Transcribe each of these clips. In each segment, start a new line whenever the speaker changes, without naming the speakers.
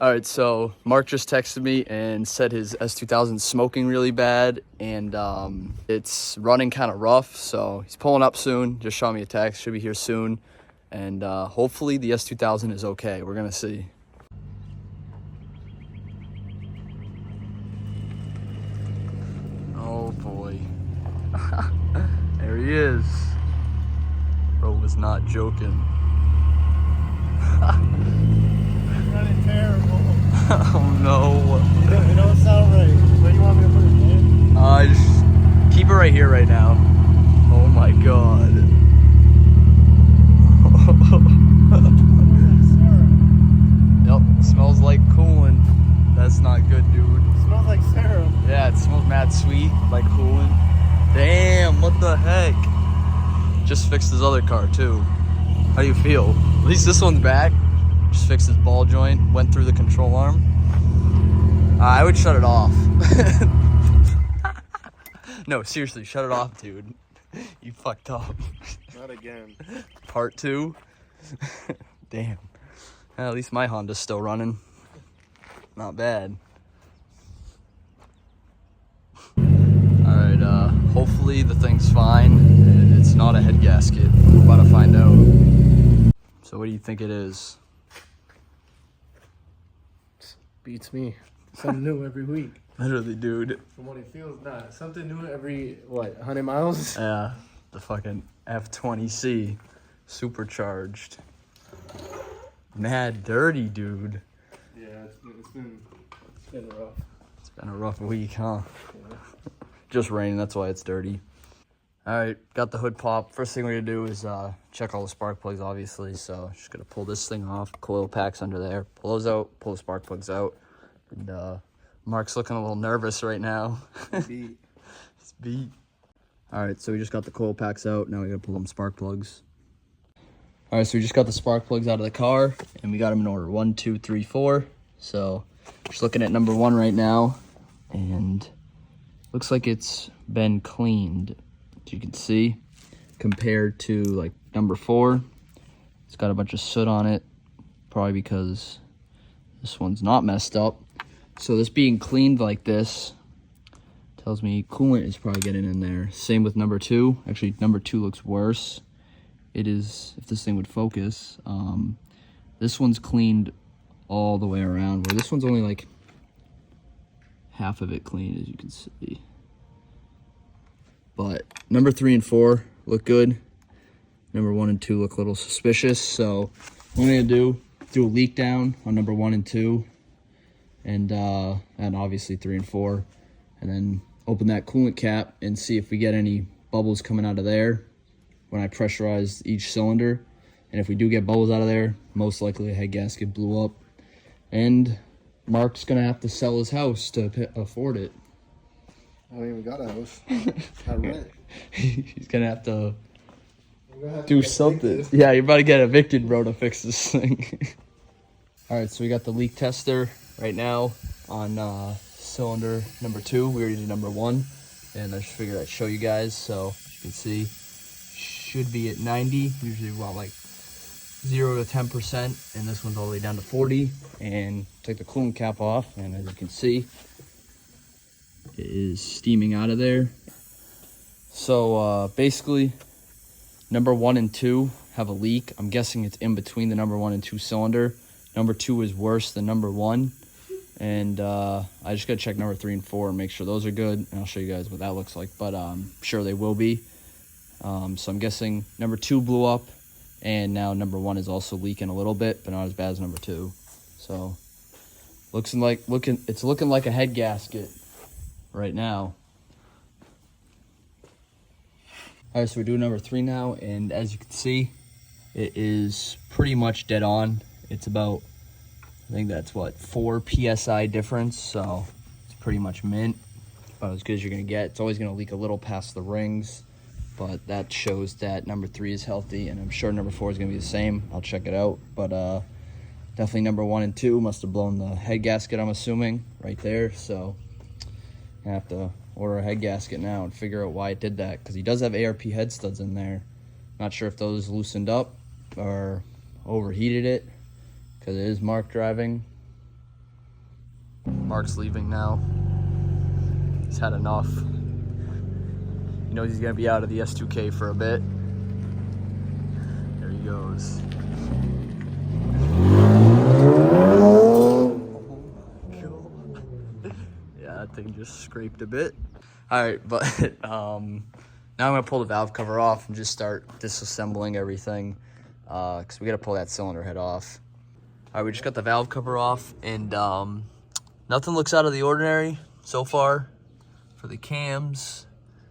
All right, so Mark just texted me and said his S2000 is smoking really bad, and it's running kind of rough, so he's pulling up soon. Just shot me a text, should be here soon, and hopefully the S2000 is okay. We're gonna see. Oh boy. There he is. Bro was not joking.
Running terrible.
Oh no.
It don't sound right. Where do you want me to put it, man?
Just keep it right here right now. Oh my god. Yep, smells like coolant. That's not good, dude.
It smells like syrup.
Yeah, it smells mad sweet, like coolant. Damn, what the heck? Just fixed his other car too. How do you feel? At least this one's back. Just fixed his ball joint, went through the control arm. I would shut it off. No, seriously, shut it off, dude. You fucked up.
Not again.
Part 2. Damn. At least my Honda's still running. Not bad. Alright, hopefully the thing's fine and it's not a head gasket. We're about to find out. So what do you think it is?
Beats me. Something new every week.
Literally, dude.
From what it feels, not something new every, 100 miles?
Yeah, the fucking F20C. Supercharged. Mad dirty, dude.
Yeah, it's been rough.
It's been a rough week, huh?
Yeah.
Just raining, that's why it's dirty. Alright, got the hood pop. First thing we're gonna do is check all the spark plugs, obviously. So just gonna pull this thing off, coil packs under there, pull those out, pull the spark plugs out. And Mark's looking a little nervous right now.
Beat.
It's beat. Alright, so we just got the coil packs out. Now we gotta pull them spark plugs. Alright, so we just got the spark plugs out of the car, and we got them in order 1, 2, 3, 4. So just looking at number 1 right now, and looks like it's been cleaned, as you can see, compared to like number 4. It's got a bunch of soot on it, probably because this one's not messed up. So this being cleaned like this tells me coolant is probably getting in there. Same with number 2. Actually, number 2 looks worse. It is, if this thing would focus, this one's cleaned all the way around, where this one's only like half of it clean, as you can see. But number 3 and 4 look good. Number 1 and 2 look a little suspicious. So what I'm gonna do a leak down on number 1 and 2, and obviously 3 and 4, and then open that coolant cap and see if we get any bubbles coming out of there when I pressurize each cylinder. And if we do get bubbles out of there, most likely a head gasket blew up, and Mark's gonna have to sell his house to afford it.
I don't even got a house. I rent.
He's gonna have to do something. Yeah, you're about to get evicted, bro, to fix this thing. All right, so we got the leak tester right now on cylinder number 2. We already did number 1, and I just figured I'd show you guys. So as you can see, should be at 90. Usually we want like 0 to 10%, and this one's all the way down to 40. And take the coolant cap off, and as you can see, it is steaming out of there. So basically, number 1 and 2 have a leak. I'm guessing it's in between the number 1 and 2 cylinder. Number 2 is worse than number 1. And I just gotta check number 3 and 4 and make sure those are good. And I'll show you guys what that looks like, but I'm sure they will be. So I'm guessing number 2 blew up, and now number 1 is also leaking a little bit, but not as bad as number 2. So it's looking like a head gasket right now. All right, so we're doing number 3 now, and as you can see, it is pretty much dead on. It's about, I think that's what, 4 PSI difference, so it's pretty much mint. About as good as you're gonna get. It's always gonna leak a little past the rings, but that shows that number 3 is healthy, and I'm sure number 4 is gonna be the same. I'll check it out, but definitely number 1 and 2 must have blown the head gasket, I'm assuming, right there. So I have to order a head gasket now and figure out why it did that, because he does have ARP head studs in there. Not sure if those loosened up or overheated it, because it is Mark driving. Mark's leaving now. He's had enough. He knows he's gonna be out of the S2K for a bit. There he goes. Yeah, that thing just scraped a bit. All right, but now I'm gonna pull the valve cover off and just start disassembling everything, because we gotta pull that cylinder head off. All right, we just got the valve cover off, and nothing looks out of the ordinary so far for the cams.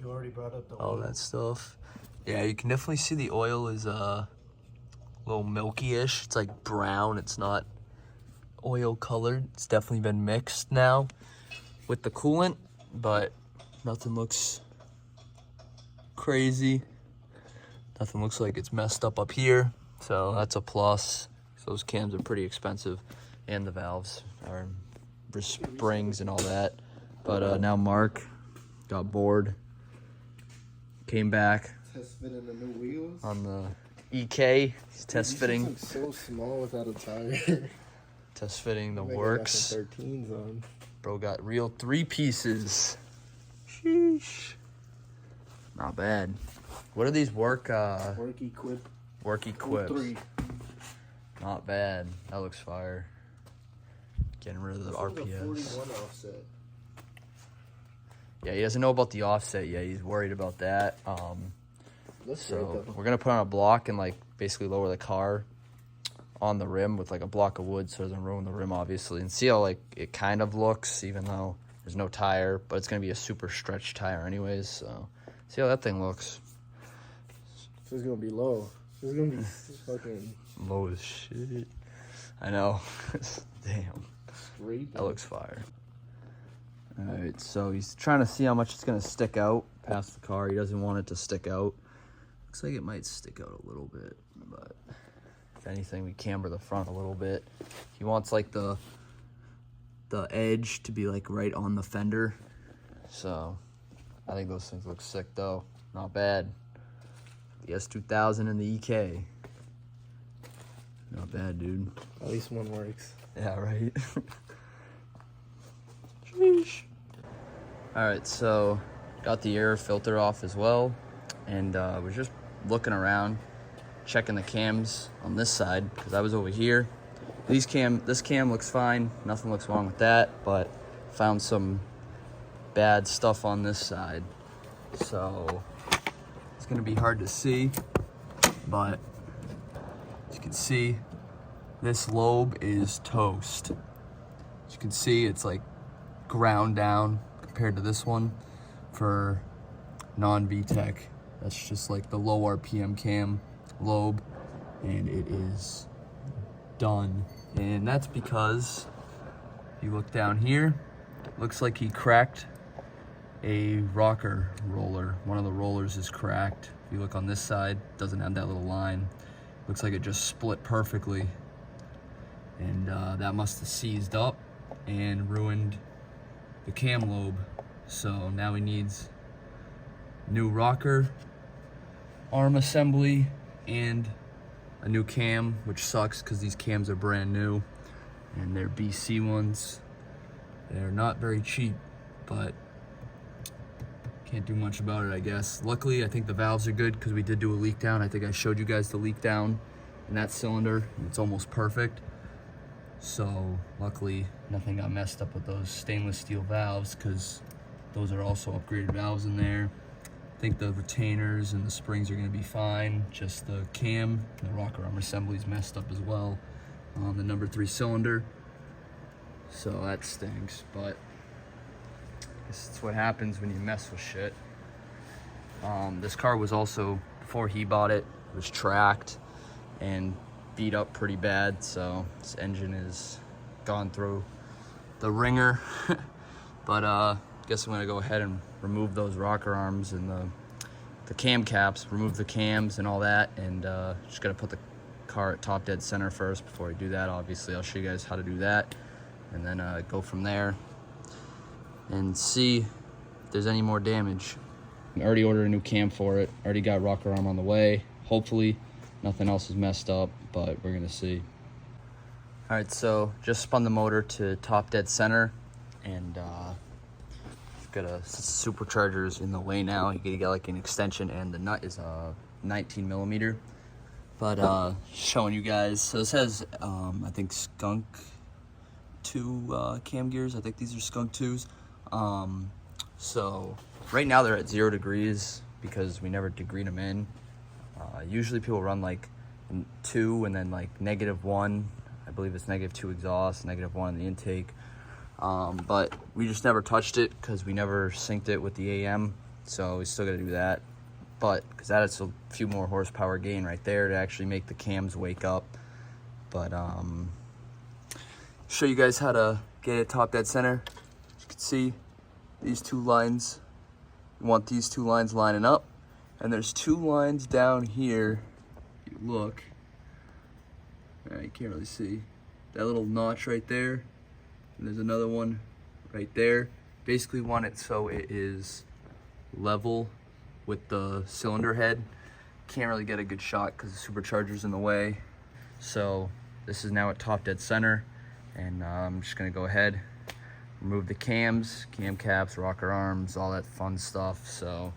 You already brought up the
all
oil.
that stuff. Yeah, you can definitely see the oil is a little milky-ish. It's like brown. It's not oil colored. It's definitely been mixed now with the coolant, but nothing looks crazy. Nothing looks like it's messed up here, so that's a plus. Those cams are pretty expensive, and the valves are springs and all that. But now Mark got bored, came back
Test fitting the new wheels
on the EK. He's test fitting.
Look so small without a tire.
Test fitting the
Maybe
works.
13s on.
Bro got real 3 pieces. Sheesh. Not bad. What are these work?
Work equip.
Work equips.
3.
Not bad. That looks fire. Getting rid of the RPS.
41 offset.
Yeah, he doesn't know about the offset yet. He's worried about that. So we're gonna put on a block and like basically lower the car on the rim with like a block of wood so it doesn't ruin the rim, obviously, and see how like it kind of looks even though there's no tire, but it's gonna be a super stretched tire anyways. So see how that thing looks.
This is gonna be low. This is gonna be fucking
low as shit. I know. Damn.
Straight.
That looks fire. All right, so he's trying to see how much it's gonna stick out past the car. He doesn't want it to stick out. Looks like it might stick out a little bit, but if anything, we camber the front a little bit. He wants like the edge to be like right on the fender. So I think those things look sick though. Not bad. The S2000 and the EK. Not bad, dude.
At least one works.
Yeah, right. Sheesh. All right, so got the air filter off as well, and was just looking around, checking the cams on this side because I was over here. This cam looks fine. Nothing looks wrong with that, but found some bad stuff on this side. So it's gonna be hard to see, but as you can see, this lobe is toast. As you can see, it's like ground down compared to this one for non-VTEC. That's just like the low RPM cam lobe, and it is done. And that's because if you look down here, looks like he cracked a rocker roller. One of the rollers is cracked. If you look on this side, it doesn't have that little line. Looks like it just split perfectly, and that must have seized up and ruined the cam lobe. So now he needs new rocker arm assembly and a new cam, which sucks because these cams are brand new and they're BC ones. They're not very cheap, but can't do much about it, I guess. Luckily, I think the valves are good because we did do a leak down. I think I showed you guys the leak down in that cylinder. It's almost perfect. So luckily, nothing got messed up with those stainless steel valves because those are also upgraded valves in there. I think the retainers and the springs are gonna be fine. Just the cam and the rocker arm assembly is messed up as well on the number 3 cylinder. So that stinks, but I guess it's what happens when you mess with shit. This car was also, before he bought it, was tracked and beat up pretty bad, so this engine is gone through the ringer. But I guess I'm gonna go ahead and remove those rocker arms and the cam caps, remove the cams and all that, and just gotta put the car at top dead center first before I do that. Obviously, I'll show you guys how to do that, and then go from there and see if there's any more damage. I already ordered a new cam for it, already got rocker arm on the way. Hopefully nothing else is messed up, but we're gonna see. All right, so just spun the motor to top dead center, and got a superchargers in the way now. You get like an extension, and the nut is a 19 millimeter. But showing you guys, so this has I think skunk 2 cam gears. I think these are skunk 2s. So right now they're at 0 degrees because we never degreed them in. Usually people run like 2 and then like -1. I believe it's -2 exhaust, -1 in the intake. But we just never touched it because we never synced it with the AM. So we still got to do that. But because that is a few more horsepower gain right there to actually make the cams wake up. But show you guys how to get it top dead center. As you can see, these 2 lines. You want these 2 lines lining up, and there's 2 lines down here. If you look, you can't really see that little notch right there, and there's another one right there. Basically, want it so it is level with the cylinder head. Can't really get a good shot because the supercharger's in the way. So this is now at top dead center, and I'm just gonna go ahead, remove the cams, cam caps, rocker arms, all that fun stuff. So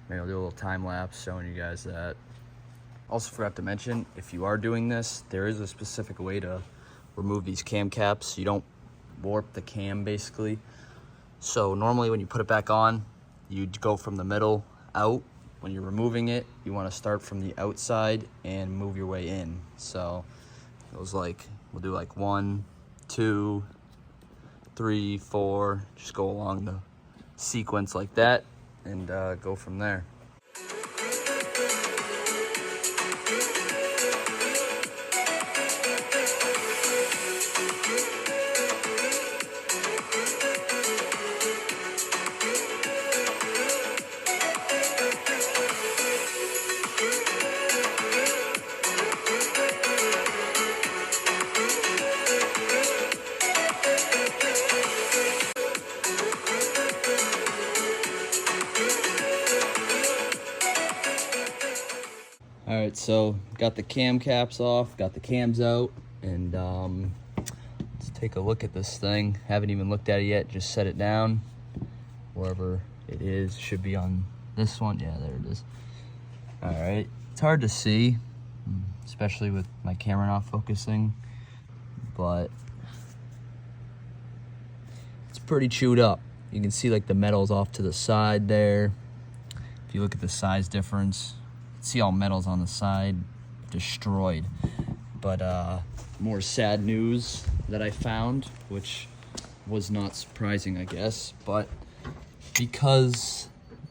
maybe I'll do a little time lapse showing you guys that. Also forgot to mention, if you are doing this, there is a specific way to remove these cam caps. You don't warp the cam basically. So normally when you put it back on, you'd go from the middle out. When you're removing it, you want to start from the outside and move your way in. So it was like, we'll do like 1, 2, 3, 4, just go along the sequence like that, and go from there. All right, so got the cam caps off, got the cams out, and let's take a look at this thing. Haven't even looked at it yet, just set it down. Wherever it is, should be on this one. Yeah, there it is. All right, it's hard to see, especially with my camera not focusing, but it's pretty chewed up. You can see like the metal's off to the side there. If you look at the size difference, see all metals on the side destroyed. But more sad news that I found, which was not surprising, I guess, but because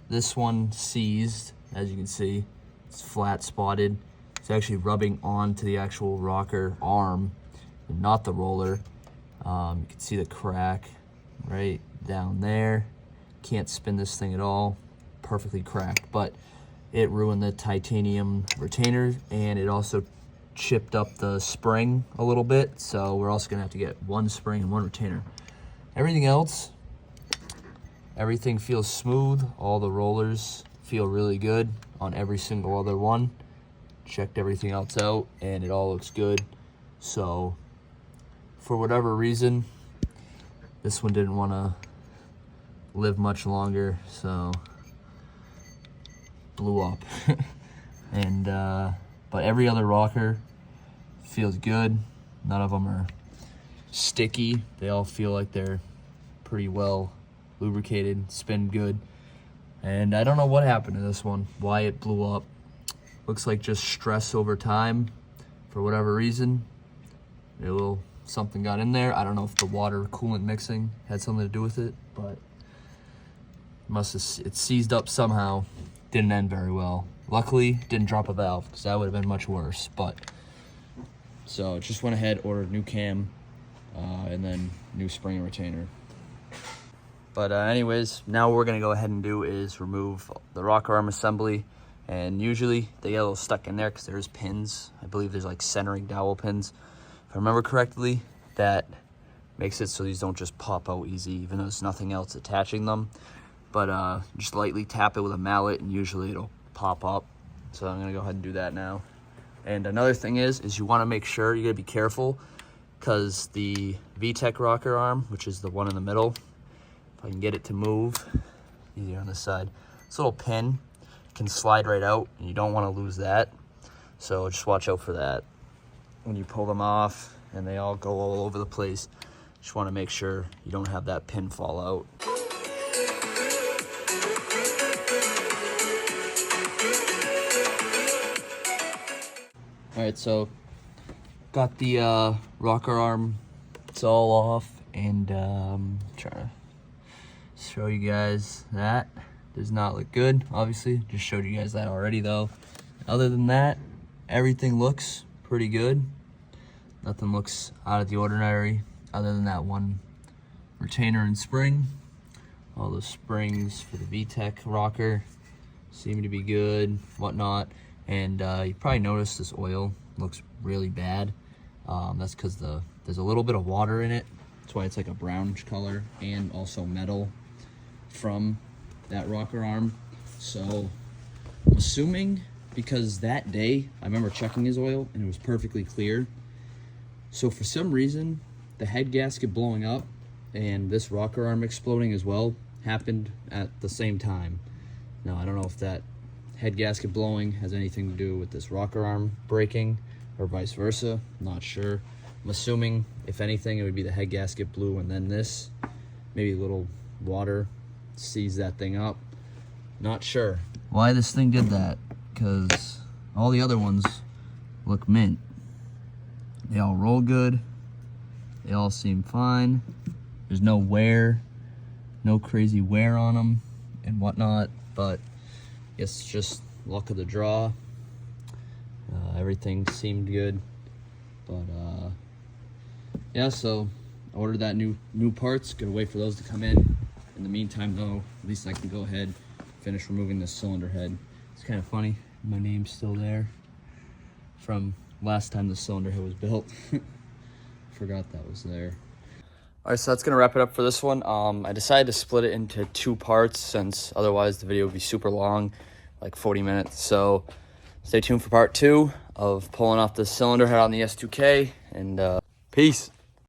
this one seized, as you can see, it's flat spotted. It's actually rubbing onto the actual rocker arm and not the roller. You can see the crack right down there. Can't spin this thing at all, perfectly cracked, but it ruined the titanium retainer, and it also chipped up the spring a little bit. So we're also gonna have to get 1 spring and 1 retainer. Everything else, everything feels smooth. All the rollers feel really good on every single other one. Checked everything else out, and it all looks good. So for whatever reason, this one didn't wanna live much longer, so blew up. And but every other rocker feels good. None of them are sticky. They all feel like they're pretty well lubricated, spin good. And I don't know what happened to this one, why it blew up. Looks like just stress over time for whatever reason. Something got in there. I don't know if the water coolant mixing had something to do with it, but it seized up somehow. Didn't end very well. Luckily, didn't drop a valve, because that would have been much worse. But so just went ahead, ordered new cam, and then new spring and retainer. But anyways, now what we're gonna go ahead and do is remove the rocker arm assembly. And usually they get a little stuck in there because there's pins. I believe there's like centering dowel pins. If I remember correctly, that makes it so these don't just pop out easy, even though there's nothing else attaching them. But just lightly tap it with a mallet, and usually it'll pop up. So I'm gonna go ahead and do that now. And another thing is you wanna make sure, you gotta be careful, because the VTEC rocker arm, which is the one in the middle, if I can get it to move, easier on this side, this little pin can slide right out, and you don't want to lose that. So just watch out for that. When you pull them off and they all go all over the place, just want to make sure you don't have that pin fall out. All right, so got the rocker arm, it's all off, and trying to show you guys that. Does not look good, obviously. Just showed you guys that already though. Other than that, everything looks pretty good. Nothing looks out of the ordinary other than that one retainer and spring. All the springs for the VTEC rocker seem to be good, whatnot. And you probably noticed this oil looks really bad. That's because there's a little bit of water in it. That's why it's like a brownish color, and also metal from that rocker arm. So I'm assuming, because that day I remember checking his oil and it was perfectly clear. So for some reason, the head gasket blowing up and this rocker arm exploding as well happened at the same time. Now, I don't know if that head gasket blowing has anything to do with this rocker arm breaking or vice versa. I'm not sure. I'm assuming, if anything, it would be the head gasket blew and then this. Maybe a little water seized that thing up. Not sure why this thing did that, because all the other ones look mint. They all roll good. They all seem fine. There's no wear, no crazy wear on them and whatnot, but I guess it's just luck of the draw. Everything seemed good, but yeah, so I ordered that new parts. Gotta wait for those to come in. In the meantime though, at least I can go ahead and finish removing this cylinder head. It's kind of funny, my name's still there from last time the cylinder head was built. Forgot that was there. All right, so that's gonna wrap it up for this one. I decided to split it into 2 parts since otherwise the video would be super long, like 40 minutes. So stay tuned for part 2 of pulling off the cylinder head on the S2K, and peace.